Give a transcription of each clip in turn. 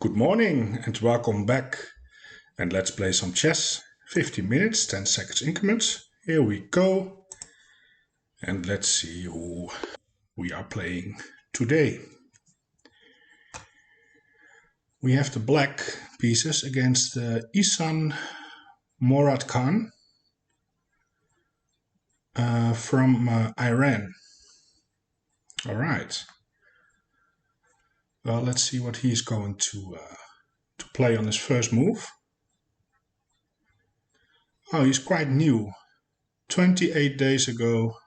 Good morning and welcome back, and let's play some chess. 15 minutes, 10 seconds increments. Here we go. And let's see who we are playing today. We have the black pieces against Ihsan Morad Khan from Iran. All right. Well, let's see what he's going to play on his first move. Oh, he's quite new. 28 days ago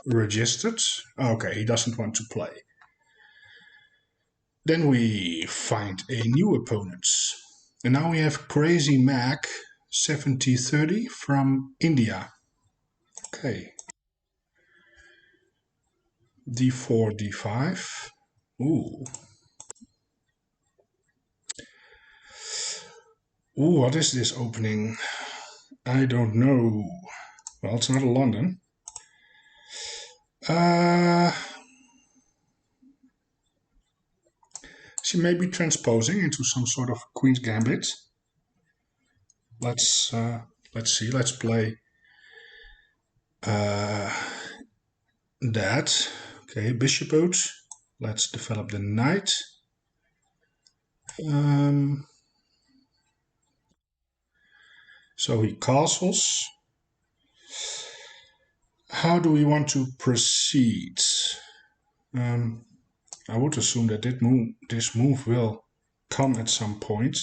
registered. Okay, he doesn't want to play. Then we find a new opponent. And now we have Crazy Mac 7030 from India. Okay. D4, D5. Ooh. Ooh, what is this opening? I don't know. Well, it's not a London. She may be transposing into some sort of Queen's Gambit. Let's see. Let's play that. Okay, bishop out. Let's develop the knight. So he castles. How do we want to proceed? I would assume that this move will come at some point.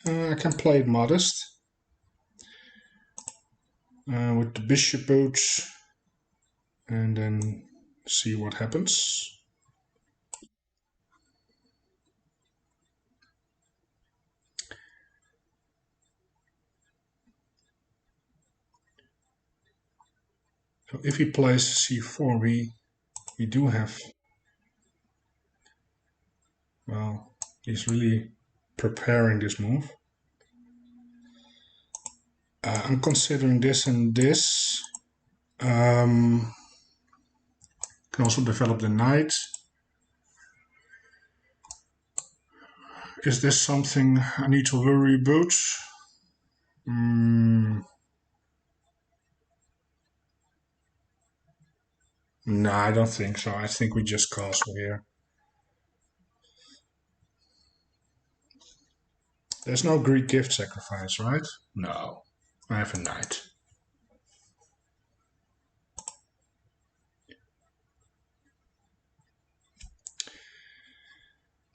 I can play it modest. With the bishop out. And then see what happens. So if he plays c4, we do have, well, he's really preparing this move. I'm considering this and this. Can also develop the knight. Is this something I need to worry about? No, I don't think so. I think we just castle here. There's no Greek gift sacrifice, right? No. I have a knight.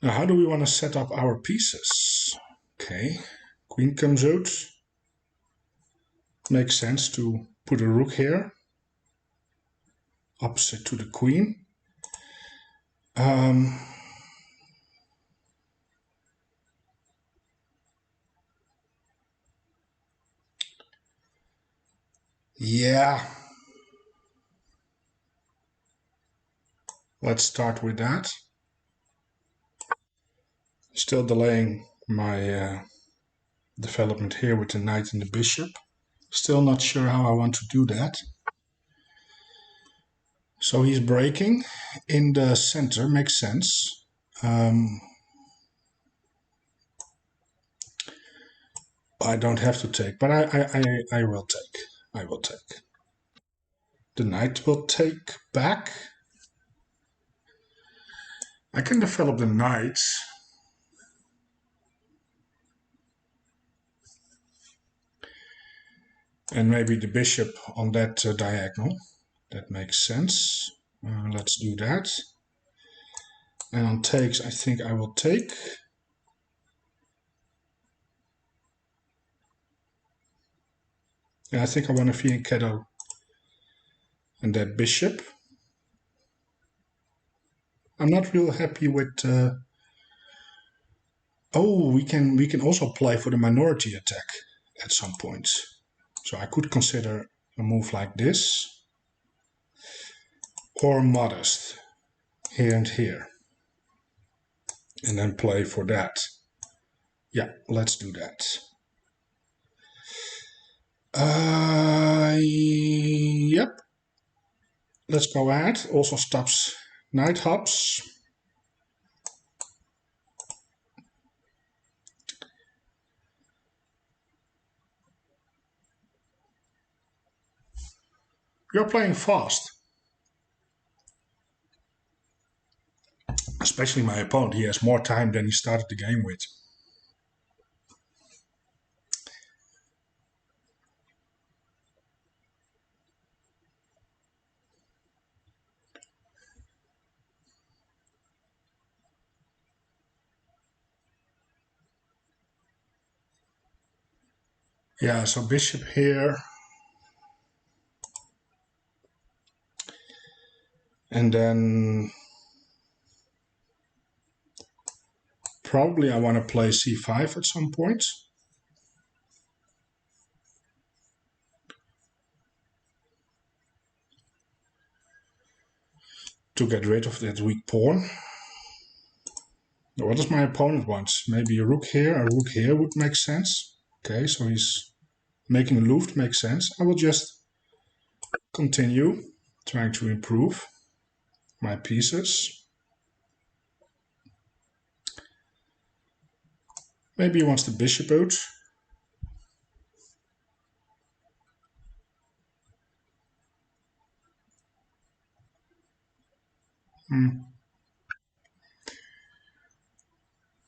Now, how do we want to set up our pieces? Okay, queen comes out. Makes sense to put a rook here, opposite to the queen. Yeah. Let's start with that. Still delaying my development here with the knight and the bishop. Still not sure how I want to do that. So he's breaking in the center, makes sense. I don't have to take, but I will take. I will take. The knight will take back. I can develop the knight. And maybe the bishop on that diagonal. That makes sense. Let's do that. And on takes, I think I will take. Yeah, I think I want a fianchetto. And that bishop. I'm not real happy with. Oh, we can also play for the minority attack at some point. So I could consider a move like this. Or modest. Here and here. And then play for that. Yeah, let's do that. Yep. Let's go ahead. Also stops knight hops. You're playing fast. Especially my opponent, he has more time than he started the game with. Yeah, so bishop here. And then probably I want to play c5 at some point. To get rid of that weak pawn. What does my opponent want? Maybe a rook here would make sense. Okay, so he's making a Luft, makes sense. I will just continue trying to improve my pieces. Maybe he wants the bishop out.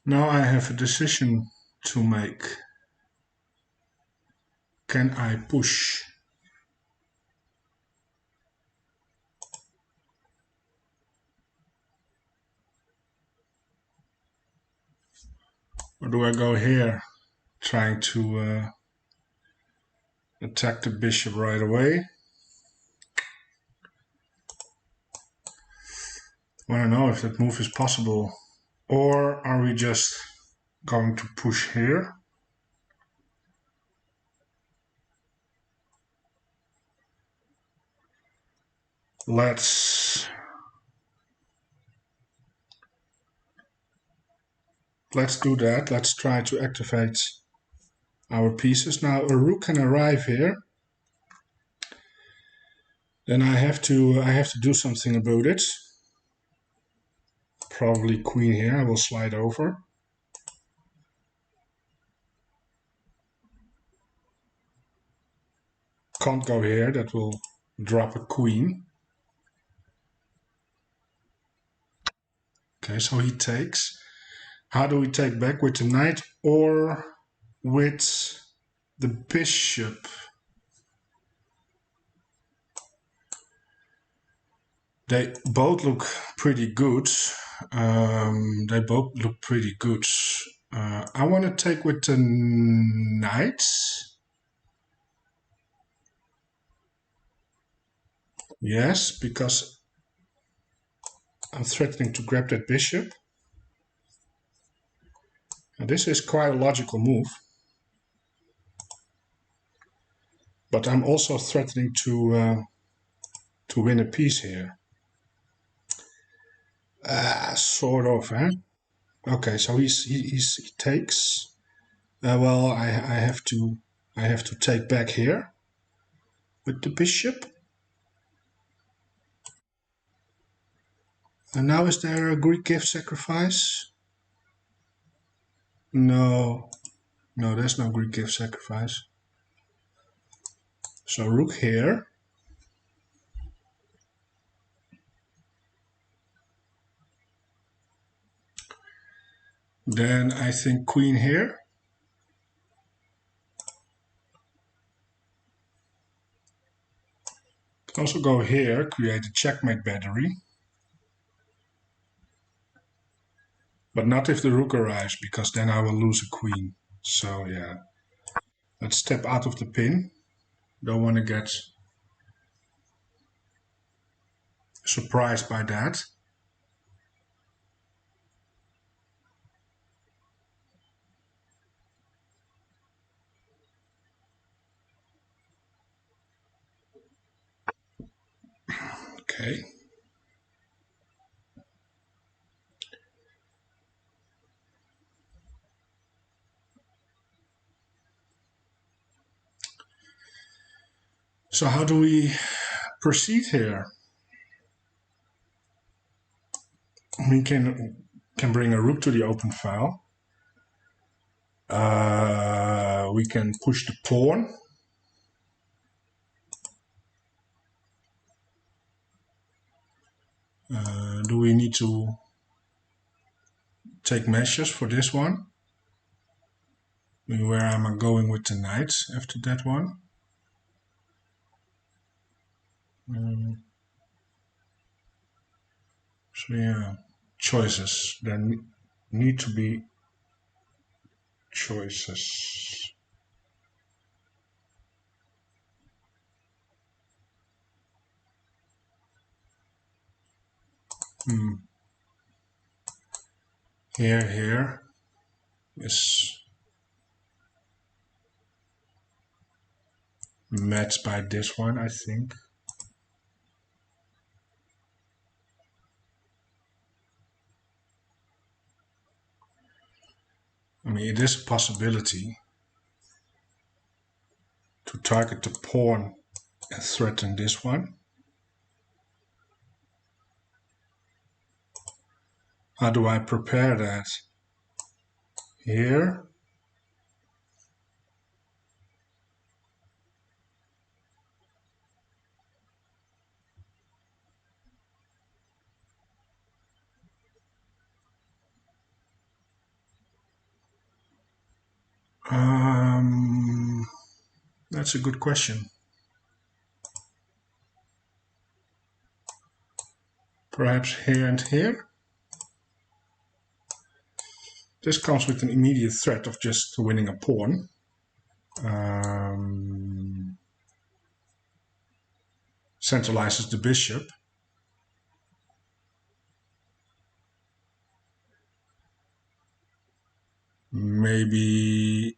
Now I have a decision to make. Can I push? Or do I go here, trying to attack the bishop right away? I want to know if that move is possible. Or are we just going to push here? Let's do that. Let's try to activate our pieces. Now a rook can arrive here. Then I have to do something about it. Probably queen here. I will slide over. Can't go here. That will drop a queen. Okay, so he takes. How do we take back? With the knight or with the bishop? They both look pretty good. I want to take with the knight. Yes, because I'm threatening to grab that bishop. And this is quite a logical move. But I'm also threatening to win a piece here. Sort of, huh? Okay, so he takes. Well, I have to take back here with the bishop. And now is there a Greek gift sacrifice? No, there's no Greek gift sacrifice. So rook here. Then I think queen here. Can also go here, create a checkmate battery. But not if the rook arrives, because then I will lose a queen. So yeah, let's step out of the pin. Don't want to get surprised by that. Okay. So how do we proceed here? We can bring a rook to the open file. We can push the pawn. do we need to take measures for this one? I mean, where am I going with the knight after that one? So yeah, choices. There need to be choices. Here is matched by this one, I think. I mean, it is a possibility to target the pawn and threaten this one. How do I prepare that? Here. That's a good question. Perhaps here and here. This comes with an immediate threat of just winning a pawn. Centralizes the bishop. Maybe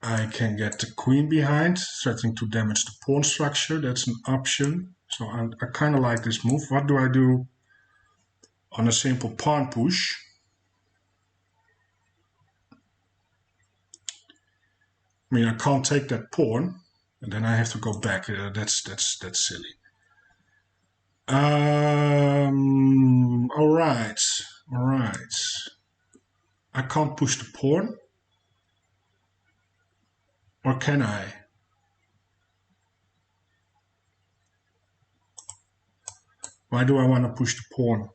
I can get the queen behind, threatening to damage the pawn structure. That's an option. So I kind of like this move. What do I do on a simple pawn push? I mean, I can't take that pawn, and then I have to go back. That's silly. All right. I can't push the pawn, or can I? Why do I want to push the pawn?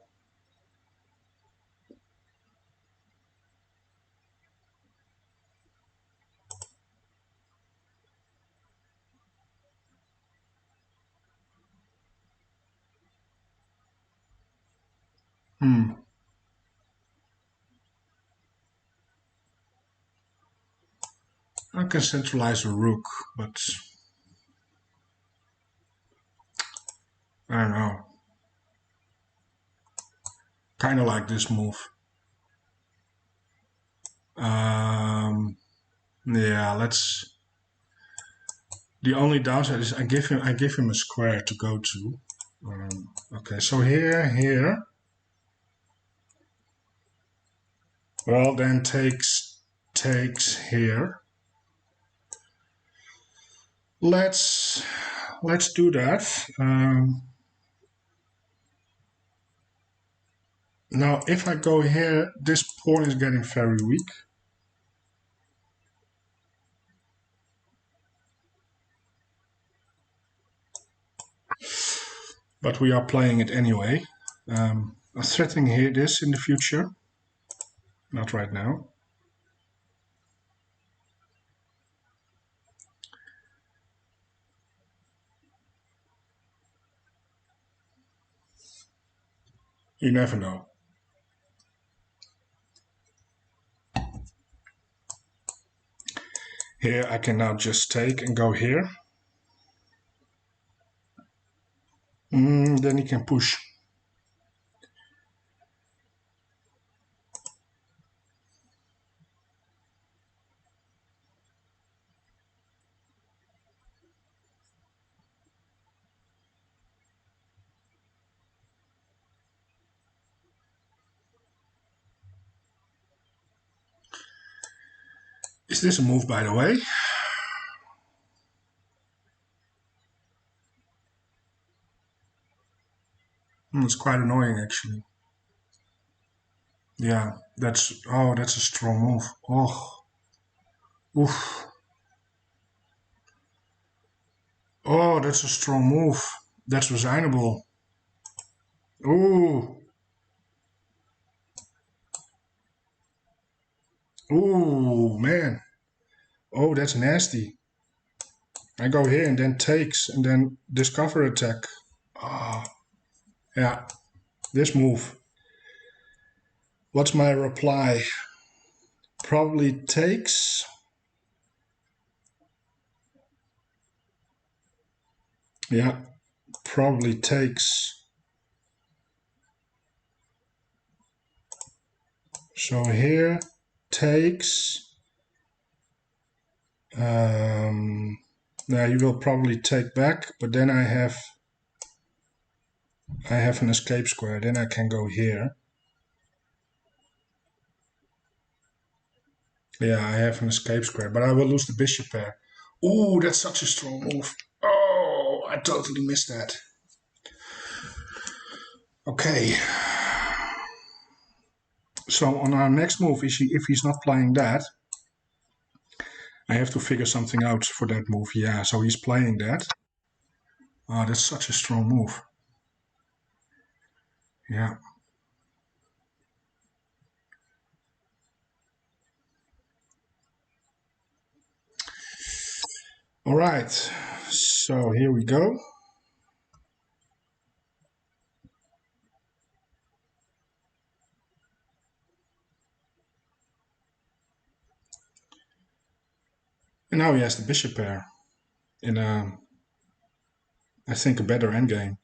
I can centralize the rook, but I don't know. Kind of like this move. Yeah, let's. The only downside is I give him a square to go to. Okay, so here. Well, then takes here. Let's do that. Now, if I go here, this pawn is getting very weak. But we are playing it anyway. I'm threatening here this in the future. Not right now. You never know. Here I can now just take and go here. Then he can push. Is this a move, by the way? It's quite annoying, actually. Yeah, that's a strong move. Oh, oof. Oh, that's a strong move. That's resignable. Ooh. Ooh, man. Oh, that's nasty. I go here and then takes and then discover attack. Ah, yeah, this move. What's my reply? Probably takes. Yeah, probably takes. So here, takes. Now you will probably take back, but then I have an escape square. Then I can go here. Yeah, I have an escape square, but I will lose the bishop pair. Ooh, that's such a strong move. Oh, I totally missed that. Okay. So on our next move, if he's not playing that, I have to figure something out for that move. Yeah, so he's playing that. Oh, that's such a strong move. Yeah. All right. So here we go. And now he has the bishop pair in a, I think, a better endgame.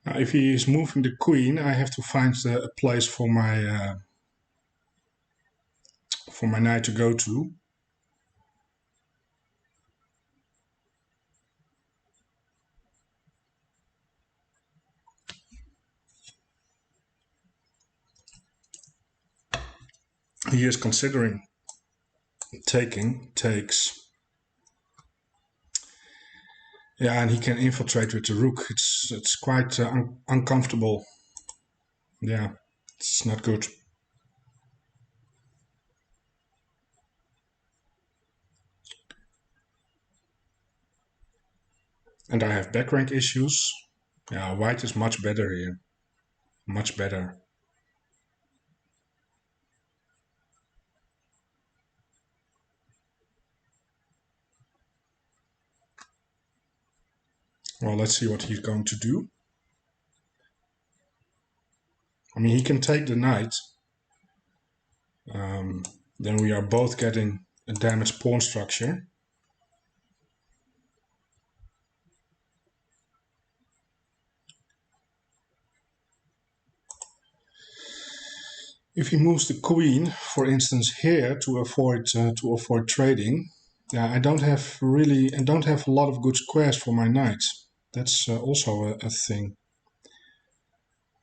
Now, if he is moving the queen, I have to find a place for my knight to go to. He is considering taking, takes. Yeah, and he can infiltrate with the rook. It's quite uncomfortable. Yeah, it's not good. And I have back rank issues. Yeah, white is much better here. Much better. Well, let's see what he's going to do. I mean, he can take the knight. Then we are both getting a damaged pawn structure. If he moves the queen, for instance, here to avoid trading, yeah, I don't have a lot of good squares for my knight. That's also a thing.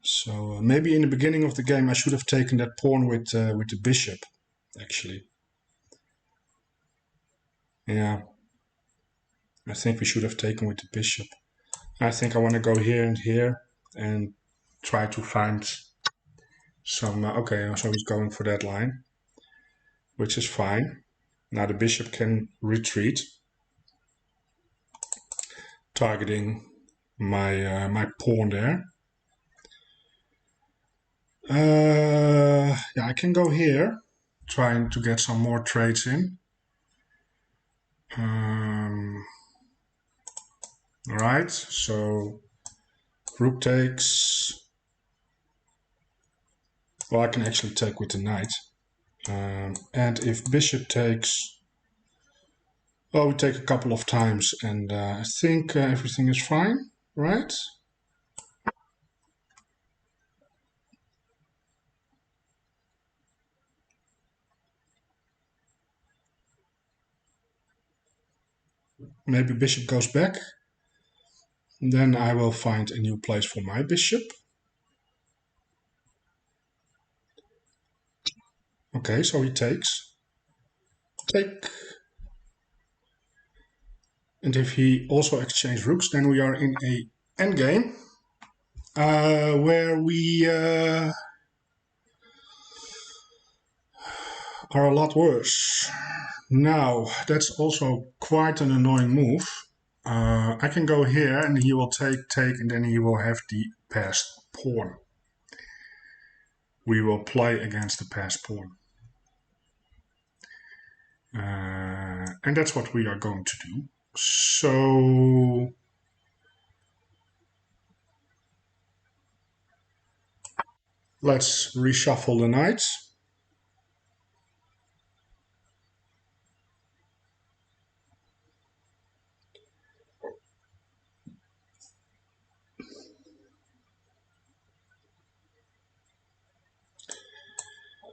So maybe in the beginning of the game I should have taken that pawn with the bishop, actually. Yeah, I think we should have taken with the bishop. I think I want to go here and try to find some. Okay, so he's going for that line, which is fine. Now the bishop can retreat, targeting my pawn there. Yeah, I can go here, trying to get some more trades in. All right, so rook takes. Well, I can actually take with the knight. And if bishop takes, well, we take a couple of times, and I think everything is fine, right? Maybe bishop goes back. Then I will find a new place for my bishop. Okay, so he takes. Take. And if he also exchanges rooks, then we are in a endgame where we are a lot worse. Now, that's also quite an annoying move. I can go here and he will take, and then he will have the passed pawn. We will play against the passed pawn. And that's what we are going to do. So let's reshuffle the knights.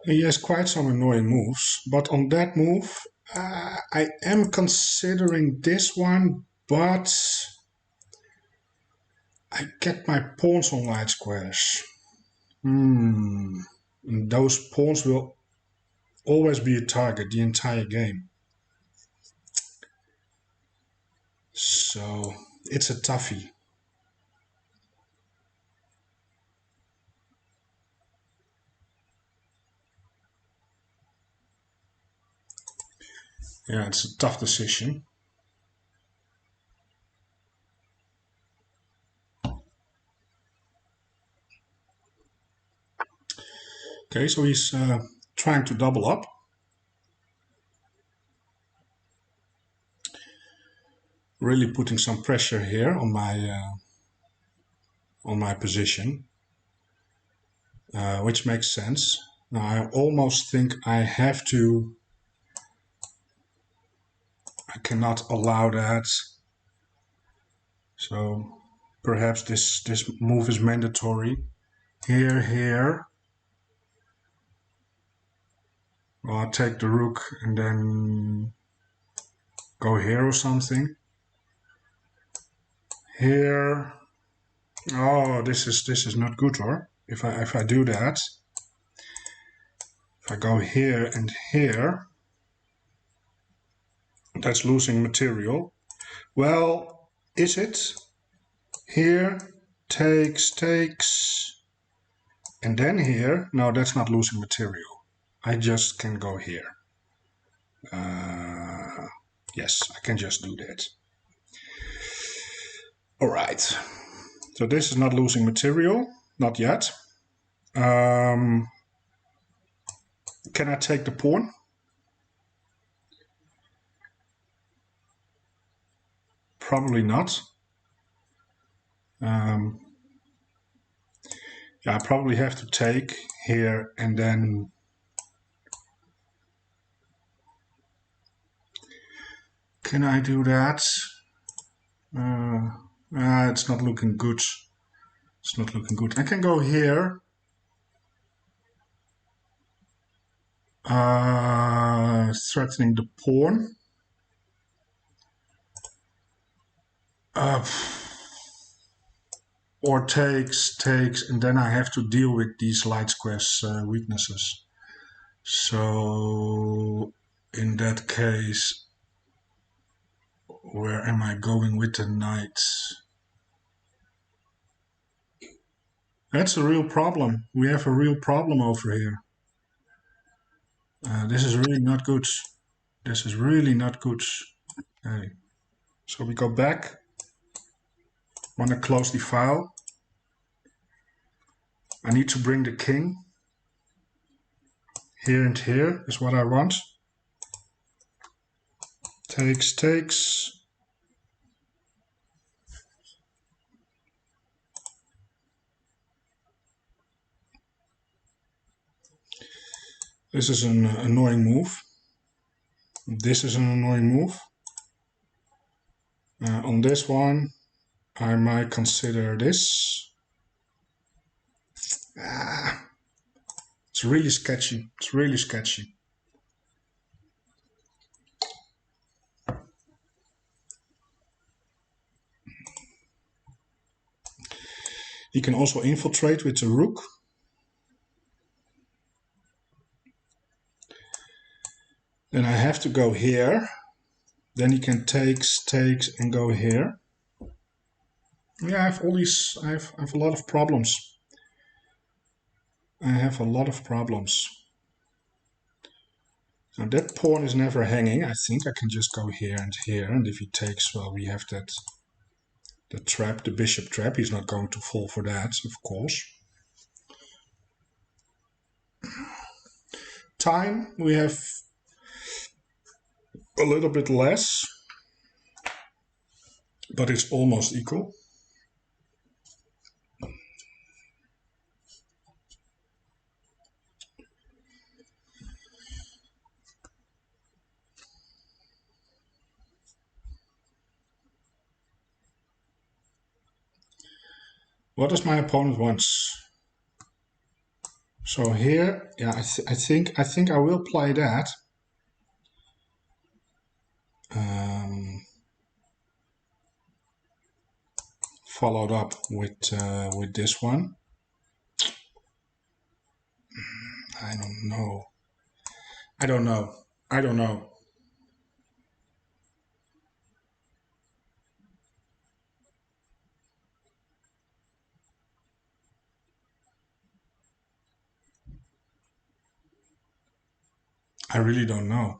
He has quite some annoying moves, but on that move, I am considering this one, but I get my pawns on light squares. And those pawns will always be a target the entire game. So it's a toughie. Yeah, it's a tough decision. Okay, so he's trying to double up. Really putting some pressure here on my position, which makes sense. Now I almost think I have to. I cannot allow that. So perhaps this move is mandatory. Here. Well, I'll take the rook and then go here or something. Here. Oh, this is not good, or if I do that, if I go here and here, that's losing material. Well, is it? Here, takes, and then here. No, that's not losing material. I just can go here. Yes, I can just do that. All right. So this is not losing material, not yet. Can I take the pawn? Probably not. Yeah, I probably have to take here and then. Can I do that? It's not looking good. It's not looking good. I can go here. Threatening the pawn. Or takes, and then I have to deal with these light squares weaknesses. So in that case, where am I going with the knights? That's a real problem. We have a real problem over here. This is really not good. This is really not good. Okay. So we go back. Want to close the file. I need to bring the king. Here and here is what I want. Takes. This is an annoying move. This is an annoying move. On this one, I might consider this. It's really sketchy. It's really sketchy. He can also infiltrate with the rook. Then I have to go here. Then he can takes, and go here. Yeah, I have all these. I have a lot of problems. I have a lot of problems. Now that pawn is never hanging. I think I can just go here, and if he takes, well, we have that the trap, the bishop trap. He's not going to fall for that, of course. Time, we have a little bit less, but it's almost equal. What does my opponent want? So here, yeah, I think I will play that. Followed up with this one. I don't know. I don't know. I don't know. I really don't know.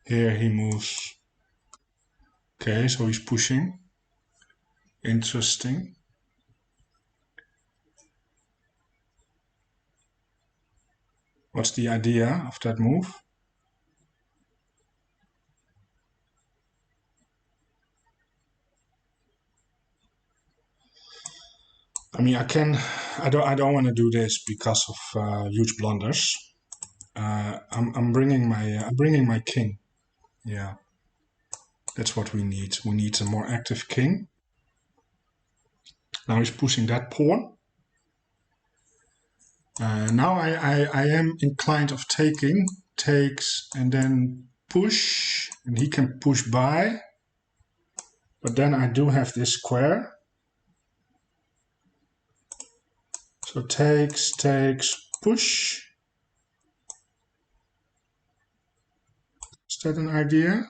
Here he moves. Okay, so he's pushing. Interesting. What's the idea of that move? I mean, I don't want to do this because of huge blunders. I'm bringing my king. Yeah, that's what we need. We need a more active king. Now he's pushing that pawn. Now I am inclined of taking, takes, and then push, and he can push by. But then I do have this square. So takes, push. Is that an idea?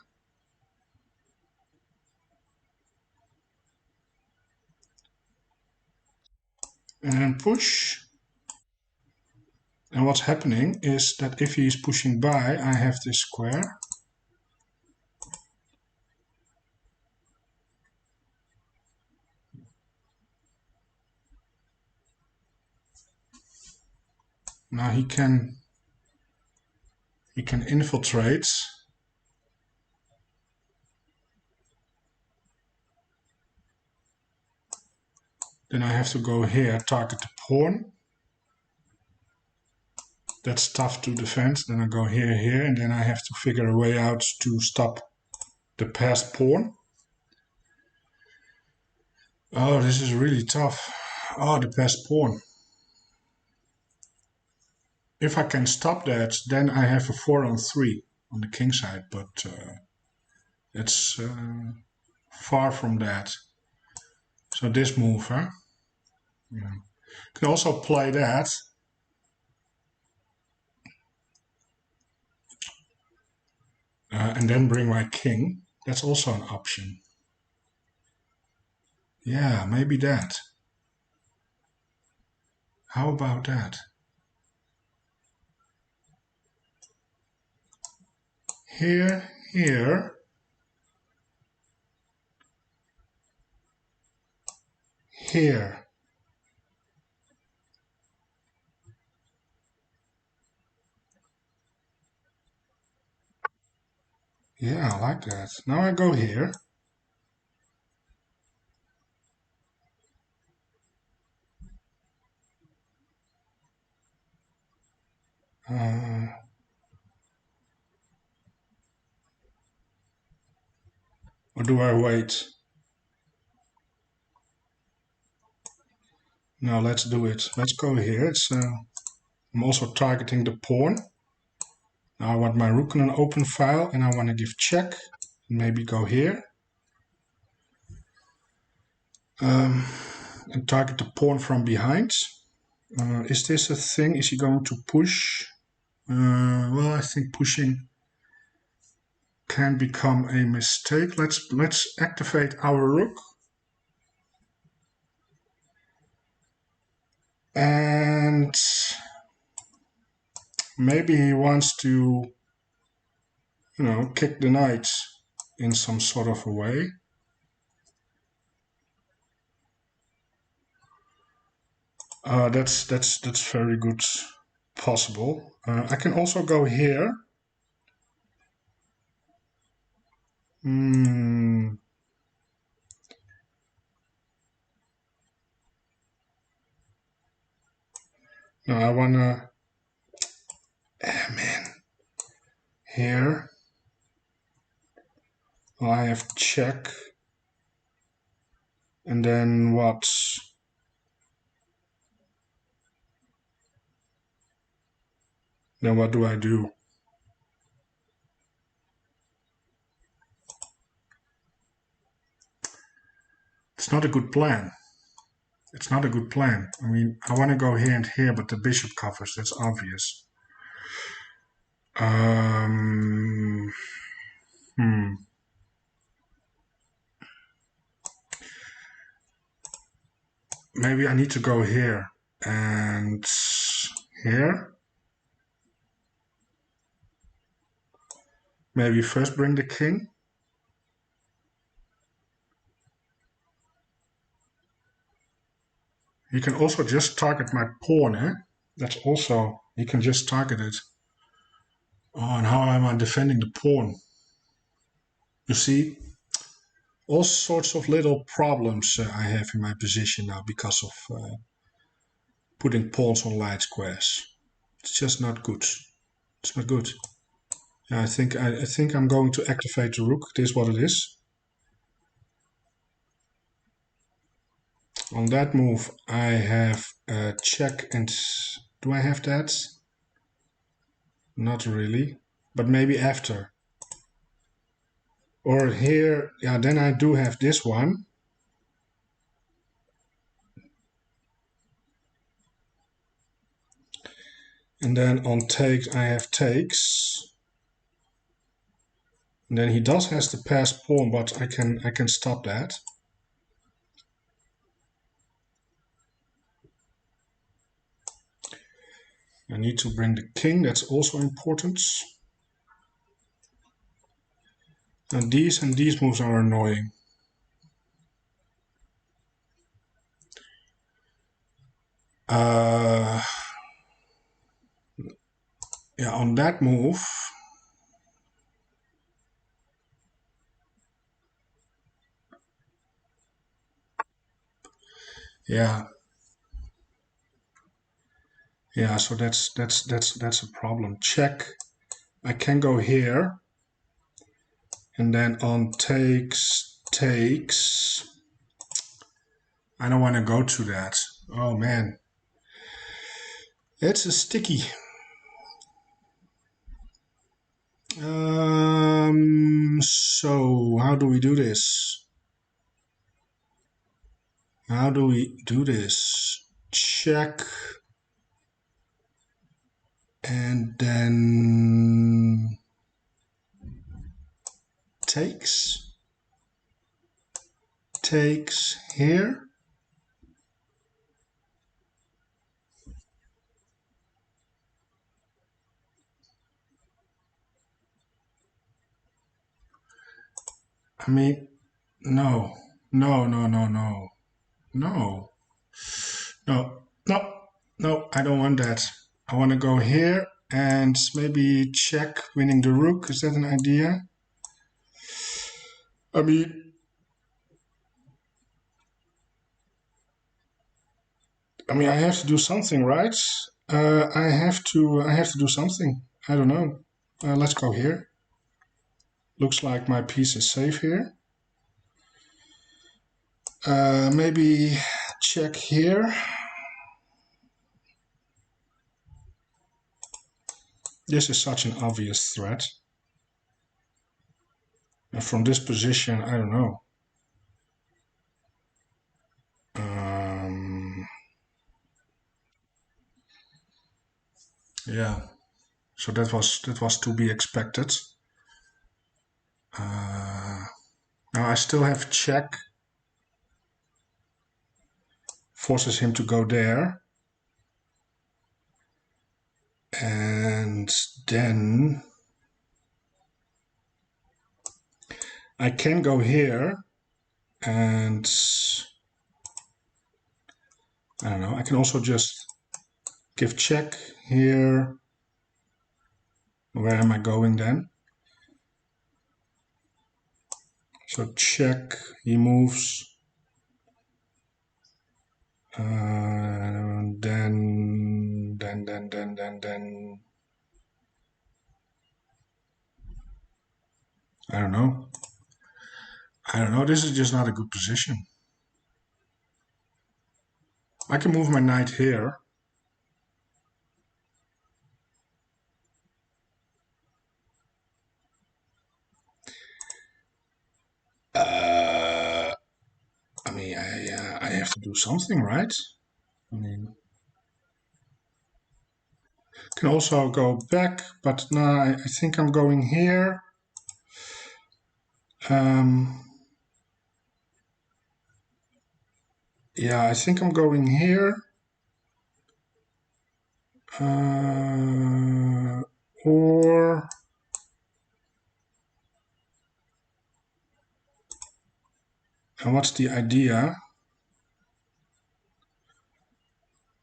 And push. And what's happening is that if he is pushing by, I have this square. Now he can infiltrate. Then I have to go here, target the pawn. That's tough to defend. Then I go here, and then I have to figure a way out to stop the passed pawn. Oh, this is really tough. Oh, the passed pawn. If I can stop that, then I have a 4-on-3 on the king side, but it's far from that. So this move, huh? Yeah. Can also play that. And then bring my king. That's also an option. Yeah, maybe that. How about that? Here, here. Here. Yeah, I like that. Now I go here. Or do I wait? No, let's do it. Let's go here. I'm also targeting the pawn. Now I want my rook in an open file, and I want to give check. Maybe go here. And target the pawn from behind. Is this a thing? Is he going to push? Well, I think pushing can become a mistake. Let's activate our rook. And maybe he wants to, kick the knight in some sort of a way. That's very good possible. I can also go here. No, I wanna. Man, here. Well, I have check, and then what? Then what do I do? It's not a good plan. It's not a good plan. I mean, I want to go here and here, but the bishop covers. That's obvious. Maybe I need to go here and here. Maybe first bring the king. You can also just target my pawn, eh? That's also, you can just target it. Oh, and how am I defending the pawn? You see, all sorts of little problems I have in my position now because of putting pawns on light squares. It's just not good. It's not good. Yeah, I think I'm going to activate the rook. This is what it is. On that move, I have a check and do I have that? Not really, but maybe after. Or here, yeah, then I do have this one. And then on takes, I have takes. And then he does has the passed pawn, but I can stop that. I need to bring the king, that's also important. And these moves are annoying. Yeah, on that move, yeah, so that's a problem. Check. I can go here, and then on takes. I don't want to go to that. Oh man, it's a sticky. So how do we do this? How do we do this? Check. And then takes here. I mean, no, I don't want that. I want to go here and maybe check winning the rook. Is that an idea? I mean, I have to do something, right? I have to do something. I don't know. Let's go here. Looks like my piece is safe here. Maybe check here. This is such an obvious threat. And from this position, I don't know. Yeah. So that was to be expected. Now I still have check. Forces him to go there. And then I can go here and I don't know, I can also just give check here. Where am I going then? So check, he moves. Then I don't know. I don't know. This is just not a good position. I can move my knight here. I mean, I have to do something, right? I mean, can also go back, but no, I think I'm going here. Yeah, I think I'm going here. Or and what's the idea?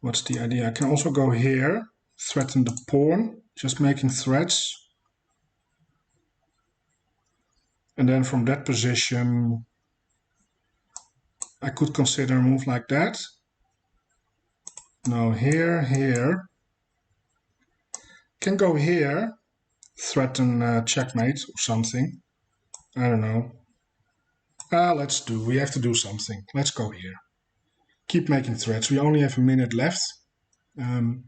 What's the idea? I can also go here, threaten the pawn, just making threats. And then from that position, I could consider a move like that. No, here. Can go here, threaten checkmate or something. I don't know. We have to do something. Let's go here. Keep making threats. We only have a minute left. And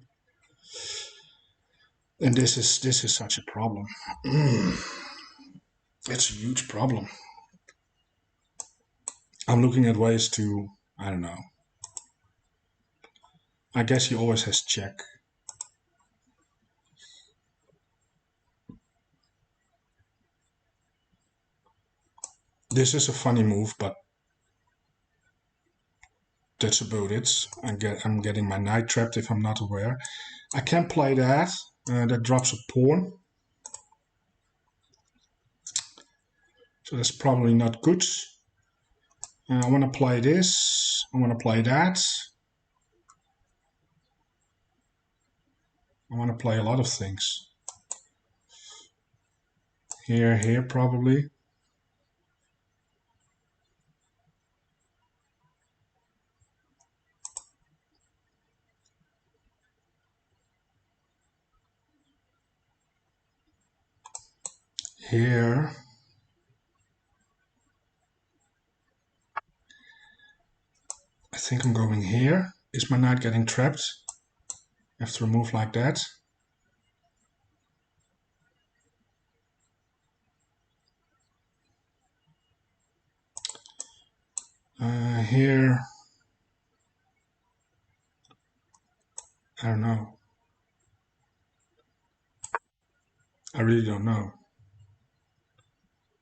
this is such a problem. It's a huge problem. I'm looking at ways to, I don't know. I guess he always has check. This is a funny move, but that's about it. I'm getting my knight trapped if I'm not aware. I can play that. That drops a pawn. So that's probably not good. I want to play this. I want to play that. I want to play a lot of things. Here probably. Here. I think I'm going here. Is my knight getting trapped after a move like that? Here. I don't know. I really don't know.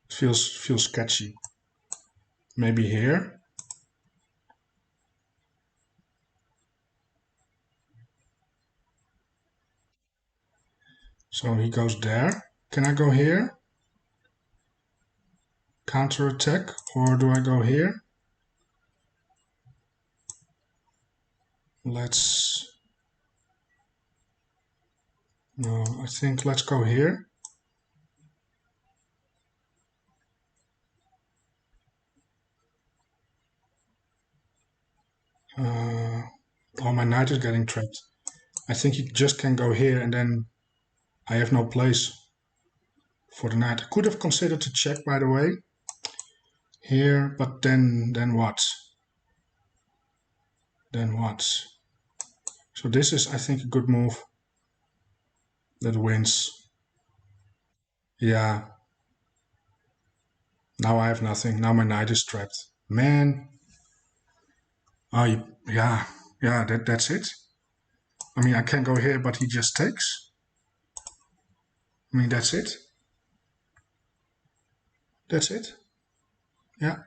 It feels sketchy. Maybe here. So he goes there. Can I go here? Counter attack, or do I go here? No, I think let's go here. Oh, my knight is getting trapped. I think he just can go here and then I have no place for the knight. I could have considered to check, by the way, here, but then what? Then what? So this is, I think, a good move that wins. Yeah. Now I have nothing. Now my knight is trapped. Man. Oh, yeah. Yeah, that's it. I mean, I can go here, but he just takes. I mean, that's it. That's it. Yeah.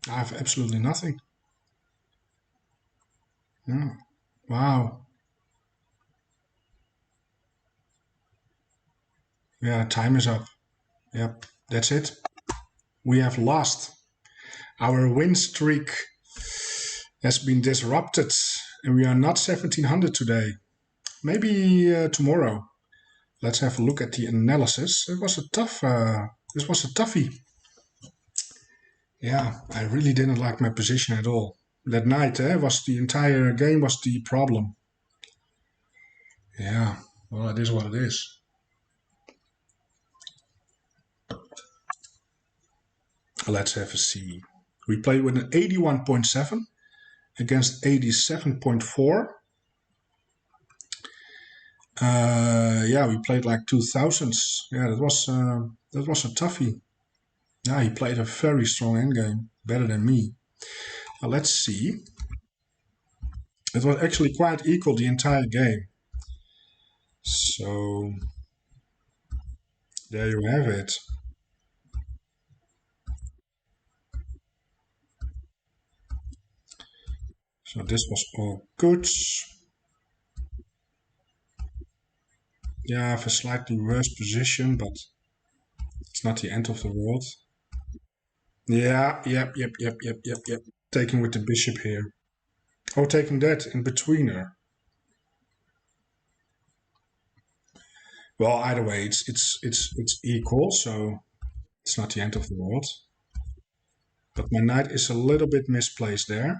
I have absolutely nothing. Yeah. Wow. Yeah, time is up. Yep, that's it. We have lost. Our win streak has been disrupted, and we are not 1700 today. Maybe tomorrow. Let's have a look at the analysis. It was a tough. This was a toughie. Yeah, I really didn't like my position at all. That knight was the entire game was the problem. Yeah, well, it is what it is. Let's have a see. We played with an 81.7 against 87.4. Yeah, we played like 2000s. Yeah, that was a toughie. Yeah, he played a very strong endgame, better than me. Let's see. It was actually quite equal the entire game. So there you have it. So this was all good. Yeah, I have a slightly worse position, but it's not the end of the world. Yeah, yep. Taking with the bishop here. Oh, taking that in between her. Well, either way, it's equal, so it's not the end of the world. But my knight is a little bit misplaced there.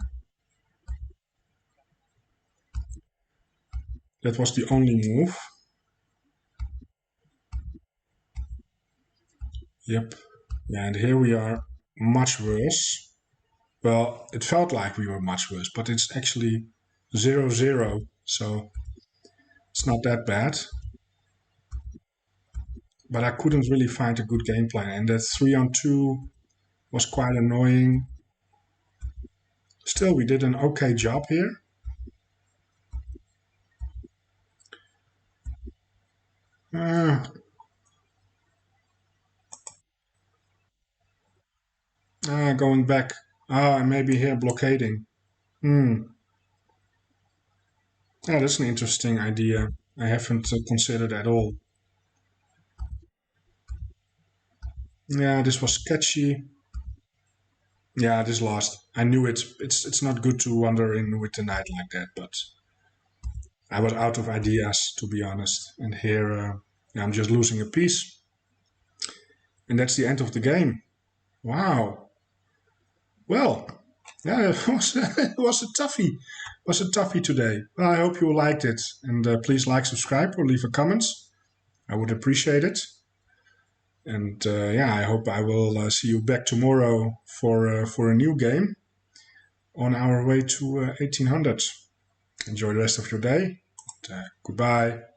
That was the only move. Yep. Yeah, and here we are much worse. Well, it felt like we were much worse, but it's actually 0-0, so it's not that bad. But I couldn't really find a good game plan, and that 3-on-2 was quite annoying. Still, we did an okay job here. Uh, Going back. And maybe here blockading. Hmm. Yeah, that's an interesting idea. I haven't considered at all. Yeah, this was sketchy. Yeah, this lost. I knew it. It's not good to wander in with the knight like that, but I was out of ideas, to be honest. And here, yeah, I'm just losing a piece. And that's the end of the game. Wow. Well, yeah, it was a toughie. It was a toughie today. Well, I hope you liked it. And please like, subscribe, or leave a comment. I would appreciate it. And yeah, I hope I will see you back tomorrow for a new game on our way to 1800. Enjoy the rest of your day. Goodbye.